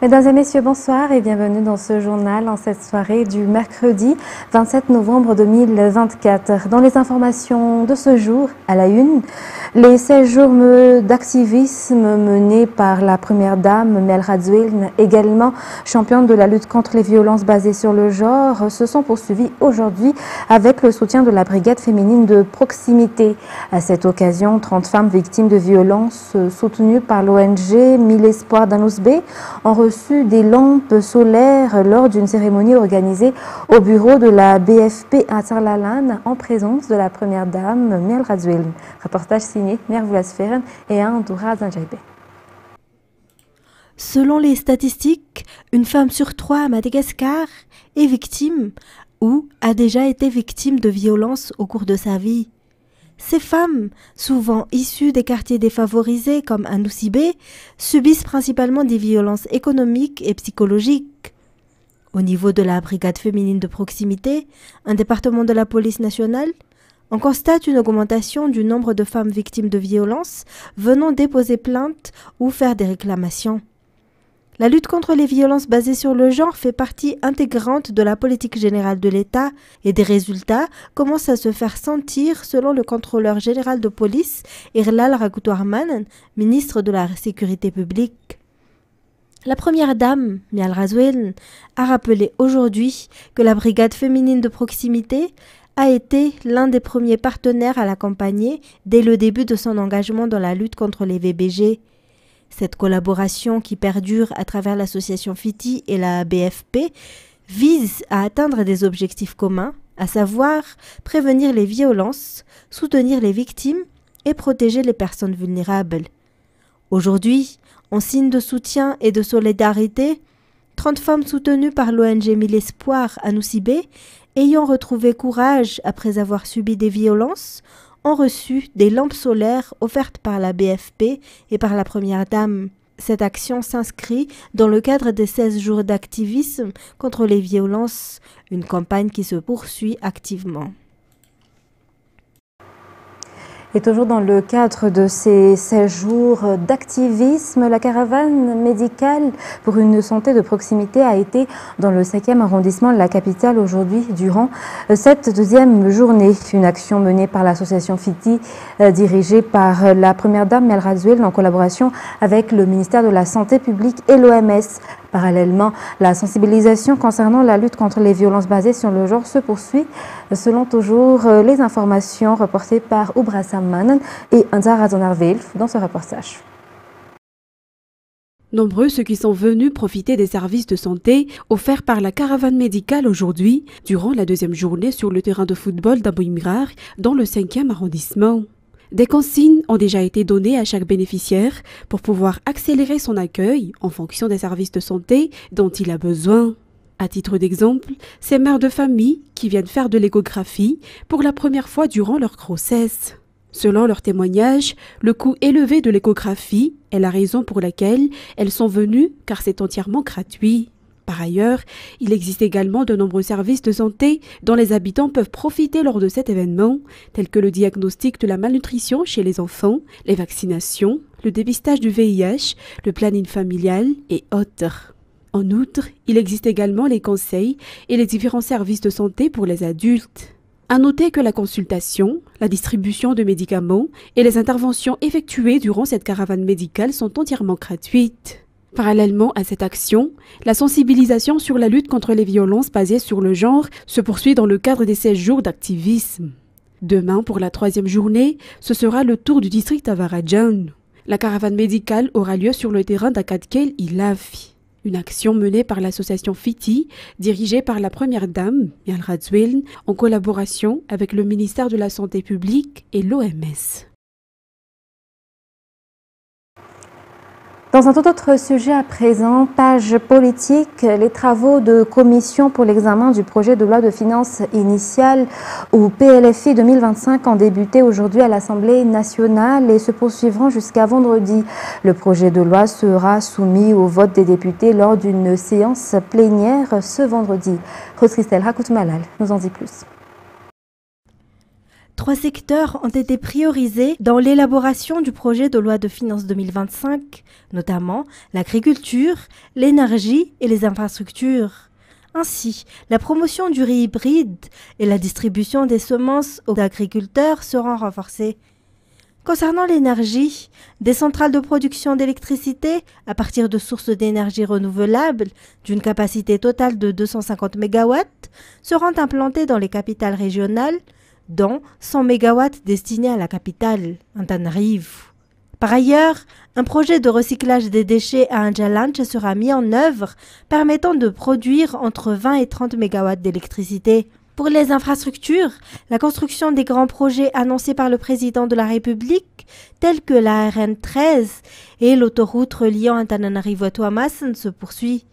Mesdames et messieurs, bonsoir et bienvenue dans ce journal en cette soirée du mercredi 27 novembre 2024. Dans les informations de ce jour, à la une, les 16 jours d'activisme menés par la première dame Mel Radzouiln, également championne de la lutte contre les violences basées sur le genre, se sont poursuivis aujourd'hui avec le soutien de la brigade féminine de proximité. À cette occasion, 30 femmes victimes de violences soutenues par l'ONG Mille Espoirs d'Anousbé ont reçu des lampes solaires lors d'une cérémonie organisée au bureau de la BFP à Tsarlalane en présence de la première dame Mel Radzouiln. Reportage signé Mervoulas Feren et Andoura Zanjaibé. Selon les statistiques, une femme sur 3 à Madagascar est victime ou a déjà été victime de violences au cours de sa vie. Ces femmes, souvent issues des quartiers défavorisés comme Anousibé, subissent principalement des violences économiques et psychologiques. Au niveau de la brigade féminine de proximité, un département de la police nationale, on constate une augmentation du nombre de femmes victimes de violences venant déposer plainte ou faire des réclamations. La lutte contre les violences basées sur le genre fait partie intégrante de la politique générale de l'État et des résultats commencent à se faire sentir selon le contrôleur général de police, Irlal Rakoutouarman, ministre de la Sécurité publique. La première dame, Mel Radzouiln, a rappelé aujourd'hui que la brigade féminine de proximité a été l'un des premiers partenaires à l'accompagner dès le début de son engagement dans la lutte contre les VBG. Cette collaboration qui perdure à travers l'association FITI et la BFP vise à atteindre des objectifs communs, à savoir prévenir les violences, soutenir les victimes et protéger les personnes vulnérables. Aujourd'hui, en signe de soutien et de solidarité, 30 femmes soutenues par l'ONG Mille Espoirs Anousibé, ayant retrouvé courage après avoir subi des violences, ont reçu des lampes solaires offertes par la BFP et par la première dame. Cette action s'inscrit dans le cadre des 16 jours d'activisme contre les violences, une campagne qui se poursuit activement. Et toujours dans le cadre de ces 16 jours d'activisme, la caravane médicale pour une santé de proximité a été dans le 5e arrondissement de la capitale aujourd'hui durant cette deuxième journée. Une action menée par l'association FITI dirigée par la première dame Mel Radzouiln en collaboration avec le ministère de la Santé publique et l'OMS. Parallèlement, la sensibilisation concernant la lutte contre les violences basées sur le genre se poursuit selon toujours les informations reportées par Oubra Samman et Anzara Zonarvelf dans ce reportage. Nombreux ceux qui sont venus profiter des services de santé offerts par la caravane médicale aujourd'hui durant la deuxième journée sur le terrain de football d'Abouimrar dans le 5e arrondissement. Des consignes ont déjà été données à chaque bénéficiaire pour pouvoir accélérer son accueil en fonction des services de santé dont il a besoin. À titre d'exemple, ces mères de famille qui viennent faire de l'échographie pour la première fois durant leur grossesse. Selon leurs témoignages, le coût élevé de l'échographie est la raison pour laquelle elles sont venues car c'est entièrement gratuit. Par ailleurs, il existe également de nombreux services de santé dont les habitants peuvent profiter lors de cet événement, tels que le diagnostic de la malnutrition chez les enfants, les vaccinations, le dépistage du VIH, le planning familial et autres. En outre, il existe également les conseils et les différents services de santé pour les adultes. À noter que la consultation, la distribution de médicaments et les interventions effectuées durant cette caravane médicale sont entièrement gratuites. Parallèlement à cette action, la sensibilisation sur la lutte contre les violences basées sur le genre se poursuit dans le cadre des 16 jours d'activisme. Demain, pour la 3e journée, ce sera le tour du district Avaradjan. La caravane médicale aura lieu sur le terrain d'Akadkel Ilafi. Une action menée par l'association FITI, dirigée par la première dame, Mel Radzouiln, en collaboration avec le ministère de la Santé publique et l'OMS. Dans un tout autre sujet à présent, page politique, les travaux de commission pour l'examen du projet de loi de finances initiale ou PLFI 2025 ont débuté aujourd'hui à l'Assemblée nationale et se poursuivront jusqu'à vendredi. Le projet de loi sera soumis au vote des députés lors d'une séance plénière ce vendredi. Rose Christelle Rakout-Malal nous en dit plus. 3 secteurs ont été priorisés dans l'élaboration du projet de loi de finances 2025, notamment l'agriculture, l'énergie et les infrastructures. Ainsi, la promotion du riz hybride et la distribution des semences aux agriculteurs seront renforcées. Concernant l'énergie, des centrales de production d'électricité à partir de sources d'énergie renouvelables d'une capacité totale de 250 MW seront implantées dans les capitales régionales, dont 100 MW destinés à la capitale, Antananarivo. Par ailleurs, un projet de recyclage des déchets à Anjalanche sera mis en œuvre, permettant de produire entre 20 et 30 MW d'électricité. Pour les infrastructures, la construction des grands projets annoncés par le président de la République, tels que la RN 13 et l'autoroute reliant Antananarivo à Tuamasin, se poursuit.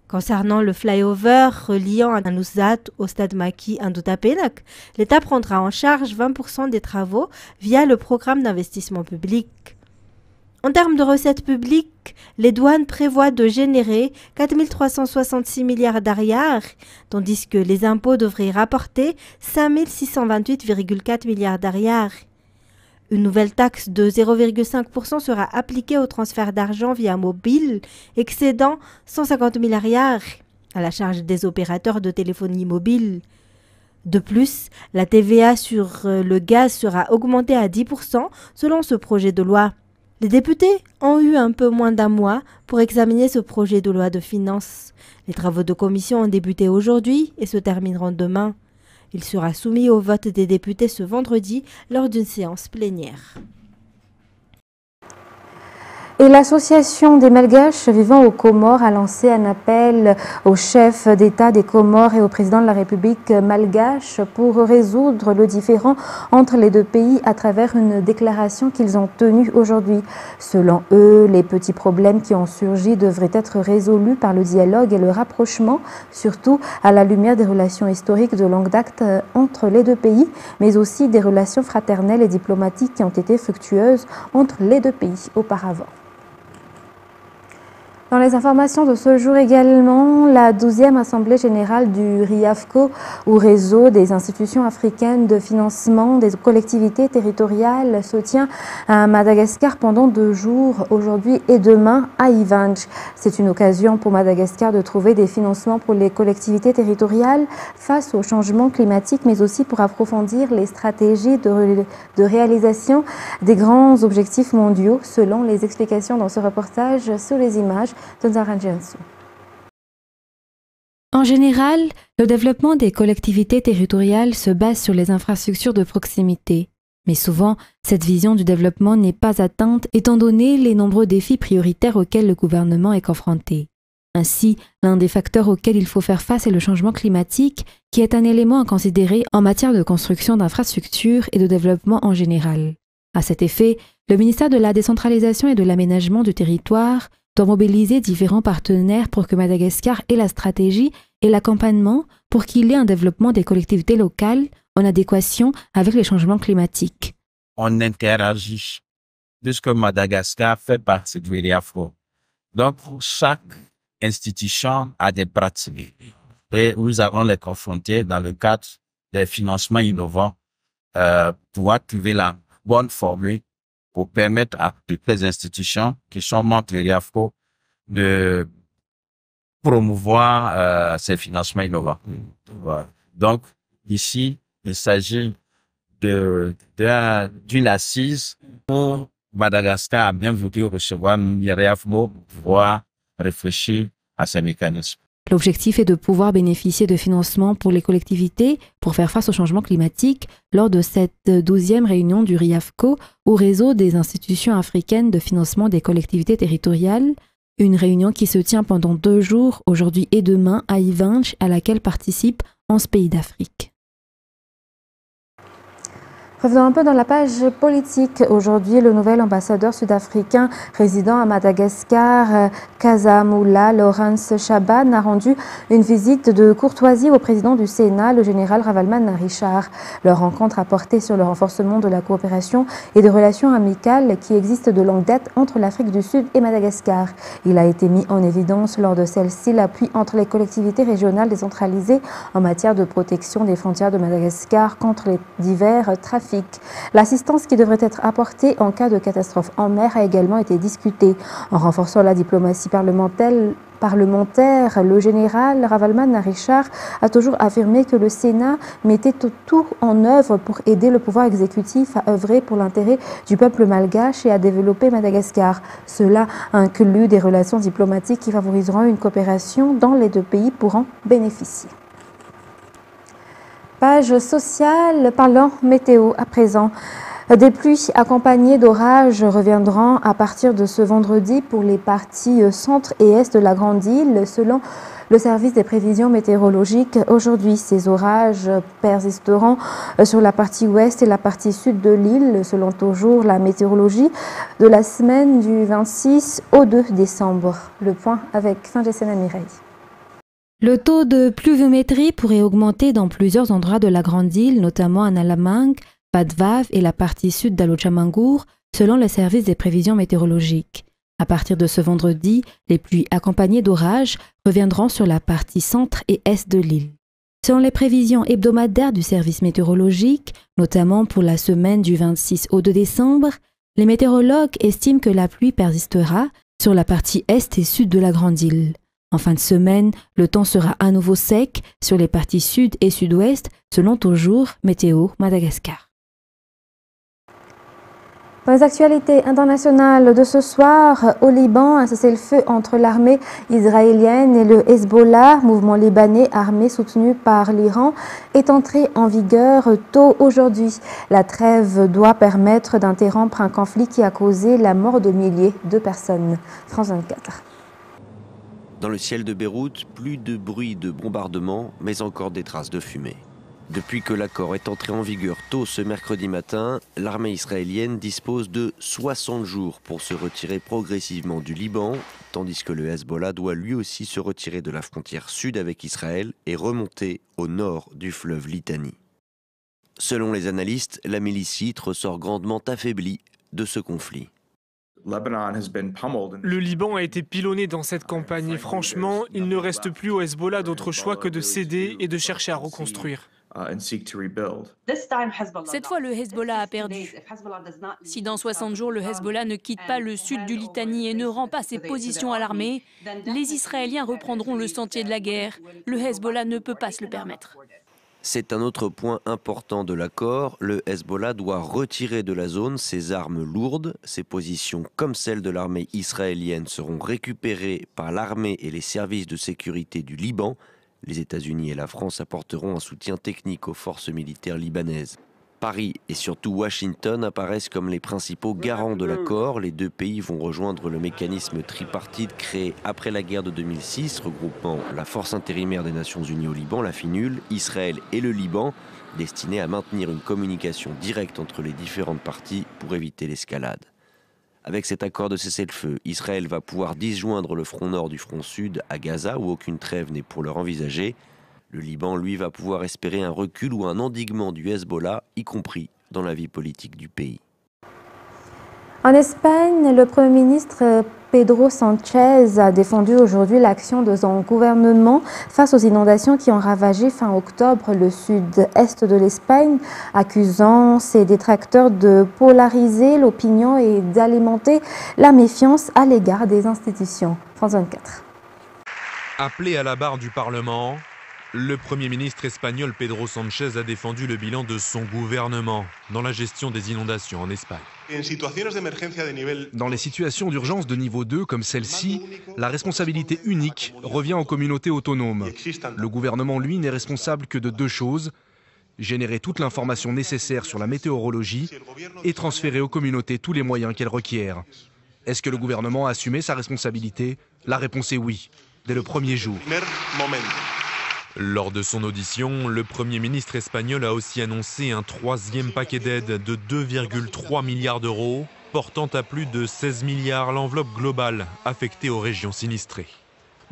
Concernant le flyover reliant Anusat au stade Maki Indutapenak, l'État prendra en charge 20% des travaux via le programme d'investissement public. En termes de recettes publiques, les douanes prévoient de générer 4 366 milliards d'ariars, tandis que les impôts devraient rapporter 5 628,4 milliards d'ariars. Une nouvelle taxe de 0,5% sera appliquée au transfert d'argent via mobile, excédant 150 milliards à la charge des opérateurs de téléphonie mobile. De plus, la TVA sur le gaz sera augmentée à 10% selon ce projet de loi. Les députés ont eu un peu moins d'un mois pour examiner ce projet de loi de finances. Les travaux de commission ont débuté aujourd'hui et se termineront demain. Il sera soumis au vote des députés ce vendredi lors d'une séance plénière. Et l'association des Malgaches vivant aux Comores a lancé un appel au chef d'État des Comores et au président de la République malgache pour résoudre le différend entre les deux pays à travers une déclaration qu'ils ont tenue aujourd'hui. Selon eux, les petits problèmes qui ont surgi devraient être résolus par le dialogue et le rapprochement, surtout à la lumière des relations historiques de longue date entre les deux pays, mais aussi des relations fraternelles et diplomatiques qui ont été fructueuses entre les deux pays auparavant. Dans les informations de ce jour également, la 12e Assemblée générale du RIAFCO, ou Réseau des institutions africaines de financement des collectivités territoriales, se tient à Madagascar pendant 2 jours, aujourd'hui et demain à Ivanj. C'est une occasion pour Madagascar de trouver des financements pour les collectivités territoriales face au changement climatique, mais aussi pour approfondir les stratégies de réalisation des grands objectifs mondiaux, selon les explications dans ce reportage sur les images de Zara Jiansou. En général, le développement des collectivités territoriales se base sur les infrastructures de proximité. Mais souvent, cette vision du développement n'est pas atteinte étant donné les nombreux défis prioritaires auxquels le gouvernement est confronté. Ainsi, l'un des facteurs auxquels il faut faire face est le changement climatique, qui est un élément à considérer en matière de construction d'infrastructures et de développement en général. À cet effet, le ministère de la Décentralisation et de l'Aménagement du territoire doit mobiliser différents partenaires pour que Madagascar ait la stratégie et l'accompagnement pour qu'il y ait un développement des collectivités locales en adéquation avec les changements climatiques. On interagit puisque Madagascar fait partie de l'IAFCO. Donc, chaque institution a des pratiques et nous allons les confronter dans le cadre des financements innovants pour trouver la bonne formule pour permettre à toutes les institutions qui sont membres de l'IAFCO de promouvoir ces financements innovants. Voilà. Donc, ici, il s'agit d'une assise pour Madagascar a bien voulu recevoir l'IAFCO pour pouvoir réfléchir à ces mécanismes. L'objectif est de pouvoir bénéficier de financements pour les collectivités pour faire face au changement climatique lors de cette 12e réunion du RIAFCO, au réseau des institutions africaines de financement des collectivités territoriales, une réunion qui se tient pendant 2 jours, aujourd'hui et demain, à Ivanj, à laquelle participent 11 pays d'Afrique. Revenons un peu dans la page politique. Aujourd'hui, le nouvel ambassadeur sud-africain résidant à Madagascar, Casamoula Lawrence Shaban, a rendu une visite de courtoisie au président du Sénat, le général Ravaloman Richard. Leur rencontre a porté sur le renforcement de la coopération et des relations amicales qui existent de longue date entre l'Afrique du Sud et Madagascar. Il a été mis en évidence lors de celle-ci l'appui entre les collectivités régionales décentralisées en matière de protection des frontières de Madagascar contre les divers trafics. L'assistance qui devrait être apportée en cas de catastrophe en mer a également été discutée. En renforçant la diplomatie parlementaire, le général Ravaloman Richard a toujours affirmé que le Sénat mettait tout en œuvre pour aider le pouvoir exécutif à œuvrer pour l'intérêt du peuple malgache et à développer Madagascar. Cela inclut des relations diplomatiques qui favoriseront une coopération dont les deux pays pourront bénéficier. Page sociale, parlant météo à présent. Des pluies accompagnées d'orages reviendront à partir de ce vendredi pour les parties centre et est de la Grande Île, selon le service des prévisions météorologiques. Aujourd'hui, ces orages persisteront sur la partie ouest et la partie sud de l'île, selon toujours la météorologie, de la semaine du 26 au 2 décembre. Le point avec Fingesena Mireille. Le taux de pluviométrie pourrait augmenter dans plusieurs endroits de la Grande Île, notamment à Nalamang, Padvav et la partie sud d'Alochamangour, selon le service des prévisions météorologiques. À partir de ce vendredi, les pluies accompagnées d'orages reviendront sur la partie centre et est de l'île. Selon les prévisions hebdomadaires du service météorologique, notamment pour la semaine du 26 au 2 décembre, les météorologues estiment que la pluie persistera sur la partie est et sud de la Grande Île. En fin de semaine, le temps sera à nouveau sec sur les parties sud et sud-ouest, selon toujours Météo Madagascar. Dans les actualités internationales de ce soir, au Liban, un cessez-le-feu entre l'armée israélienne et le Hezbollah, mouvement libanais armé soutenu par l'Iran, est entré en vigueur tôt aujourd'hui. La trêve doit permettre d'interrompre un conflit qui a causé la mort de milliers de personnes. France 24. Dans le ciel de Beyrouth, plus de bruit de bombardement, mais encore des traces de fumée. Depuis que l'accord est entré en vigueur tôt ce mercredi matin, l'armée israélienne dispose de 60 jours pour se retirer progressivement du Liban, tandis que le Hezbollah doit lui aussi se retirer de la frontière sud avec Israël et remonter au nord du fleuve Litanie. Selon les analystes, la milice chiite ressort grandement affaiblie de ce conflit. Le Liban a été pilonné dans cette campagne et franchement, il ne reste plus au Hezbollah d'autre choix que de céder et de chercher à reconstruire. Cette fois, le Hezbollah a perdu. Si dans 60 jours, le Hezbollah ne quitte pas le sud du Litanie et ne rend pas ses positions à l'armée, les Israéliens reprendront le sentier de la guerre. Le Hezbollah ne peut pas se le permettre. C'est un autre point important de l'accord. Le Hezbollah doit retirer de la zone ses armes lourdes. Ses positions, comme celles de l'armée israélienne, seront récupérées par l'armée et les services de sécurité du Liban. Les États-Unis et la France apporteront un soutien technique aux forces militaires libanaises. Paris et surtout Washington apparaissent comme les principaux garants de l'accord. Les deux pays vont rejoindre le mécanisme tripartite créé après la guerre de 2006, regroupant la force intérimaire des Nations Unies au Liban, la FINUL, Israël et le Liban, destiné à maintenir une communication directe entre les différentes parties pour éviter l'escalade. Avec cet accord de cessez-le-feu, Israël va pouvoir disjoindre le front nord du front sud à Gaza, où aucune trêve n'est pour l'heure envisagée. Le Liban, lui, va pouvoir espérer un recul ou un endiguement du Hezbollah, y compris dans la vie politique du pays. En Espagne, le Premier ministre Pedro Sánchez a défendu aujourd'hui l'action de son gouvernement face aux inondations qui ont ravagé fin octobre le sud-est de l'Espagne, accusant ses détracteurs de polariser l'opinion et d'alimenter la méfiance à l'égard des institutions. France 24. Appelé à la barre du Parlement, le Premier ministre espagnol Pedro Sánchez a défendu le bilan de son gouvernement dans la gestion des inondations en Espagne. Dans les situations d'urgence de niveau 2 comme celle-ci, la responsabilité unique revient aux communautés autonomes. Le gouvernement, lui, n'est responsable que de deux choses: générer toute l'information nécessaire sur la météorologie et transférer aux communautés tous les moyens qu'elles requièrent. Est-ce que le gouvernement a assumé sa responsabilité? La réponse est oui, dès le premier jour. Lors de son audition, le Premier ministre espagnol a aussi annoncé un troisième paquet d'aide de 2,3 milliards d'euros, portant à plus de 16 milliards l'enveloppe globale affectée aux régions sinistrées.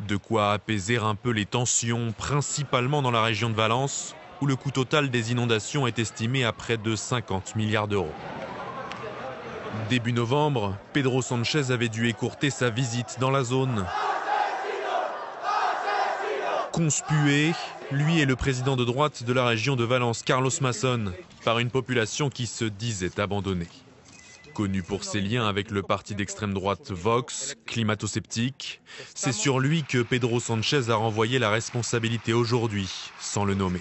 De quoi apaiser un peu les tensions, principalement dans la région de Valence, où le coût total des inondations est estimé à près de 50 milliards d'euros. Début novembre, Pedro Sánchez avait dû écourter sa visite dans la zone. Conspué, lui et le président de droite de la région de Valence, Carlos Masson, par une population qui se disait abandonnée. Connu pour ses liens avec le parti d'extrême droite Vox, climato-sceptique, c'est sur lui que Pedro Sánchez a renvoyé la responsabilité aujourd'hui, sans le nommer.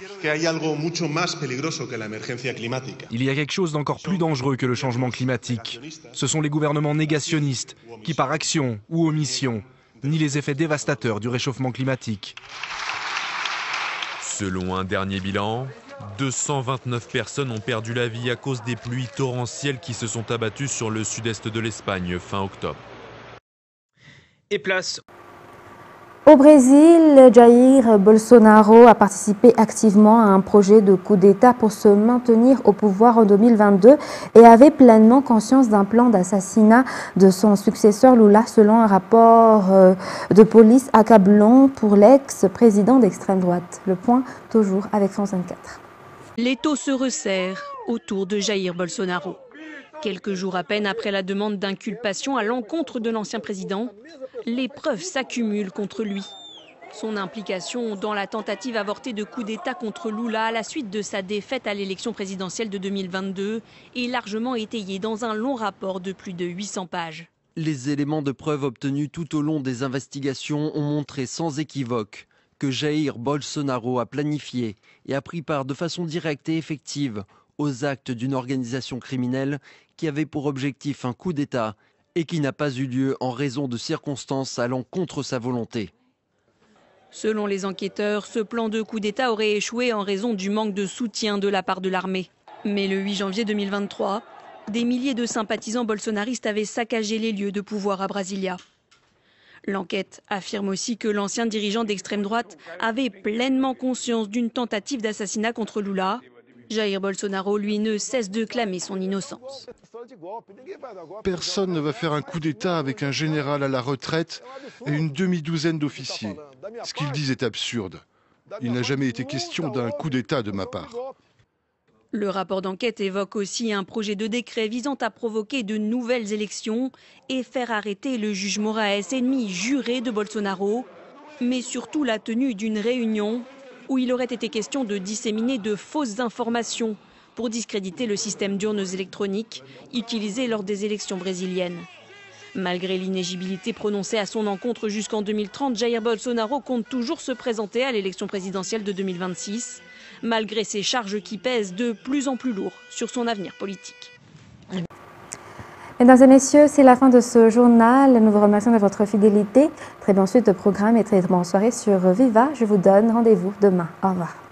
Il y a quelque chose d'encore plus dangereux que le changement climatique. Ce sont les gouvernements négationnistes qui, par action ou omission, nient les effets dévastateurs du réchauffement climatique. Selon un dernier bilan, 229 personnes ont perdu la vie à cause des pluies torrentielles qui se sont abattues sur le sud-est de l'Espagne fin octobre. Et place Au Brésil, Jair Bolsonaro a participé activement à un projet de coup d'État pour se maintenir au pouvoir en 2022 et avait pleinement conscience d'un plan d'assassinat de son successeur Lula, selon un rapport de police accablant pour l'ex-président d'extrême droite. Le point toujours avec France 24. L'étau se resserre autour de Jair Bolsonaro. Quelques jours à peine après la demande d'inculpation à l'encontre de l'ancien président, les preuves s'accumulent contre lui. Son implication dans la tentative avortée de coup d'État contre Lula à la suite de sa défaite à l'élection présidentielle de 2022 est largement étayée dans un long rapport de plus de 800 pages. Les éléments de preuve obtenus tout au long des investigations ont montré sans équivoque que Jair Bolsonaro a planifié et a pris part de façon directe et effective aux actes d'une organisation criminelle qui avait pour objectif un coup d'État et qui n'a pas eu lieu en raison de circonstances allant contre sa volonté. Selon les enquêteurs, ce plan de coup d'État aurait échoué en raison du manque de soutien de la part de l'armée. Mais le 8 janvier 2023, des milliers de sympathisants bolsonaristes avaient saccagé les lieux de pouvoir à Brasilia. L'enquête affirme aussi que l'ancien dirigeant d'extrême droite avait pleinement conscience d'une tentative d'assassinat contre Lula. Jair Bolsonaro, lui, ne cesse de clamer son innocence. Personne ne va faire un coup d'État avec un général à la retraite et une demi-douzaine d'officiers. Ce qu'ils disent est absurde. Il n'a jamais été question d'un coup d'État de ma part. Le rapport d'enquête évoque aussi un projet de décret visant à provoquer de nouvelles élections et faire arrêter le juge Moraes, ennemi juré de Bolsonaro, mais surtout la tenue d'une réunion où il aurait été question de disséminer de fausses informations pour discréditer le système d'urnes électroniques utilisé lors des élections brésiliennes. Malgré l'inéligibilité prononcée à son encontre jusqu'en 2030, Jair Bolsonaro compte toujours se présenter à l'élection présidentielle de 2026, malgré ses charges qui pèsent de plus en plus lourd sur son avenir politique. Mesdames et messieurs, c'est la fin de ce journal. Nous vous remercions de votre fidélité. Très bonne suite de programme et très bonne soirée sur Viva. Je vous donne rendez-vous demain. Au revoir.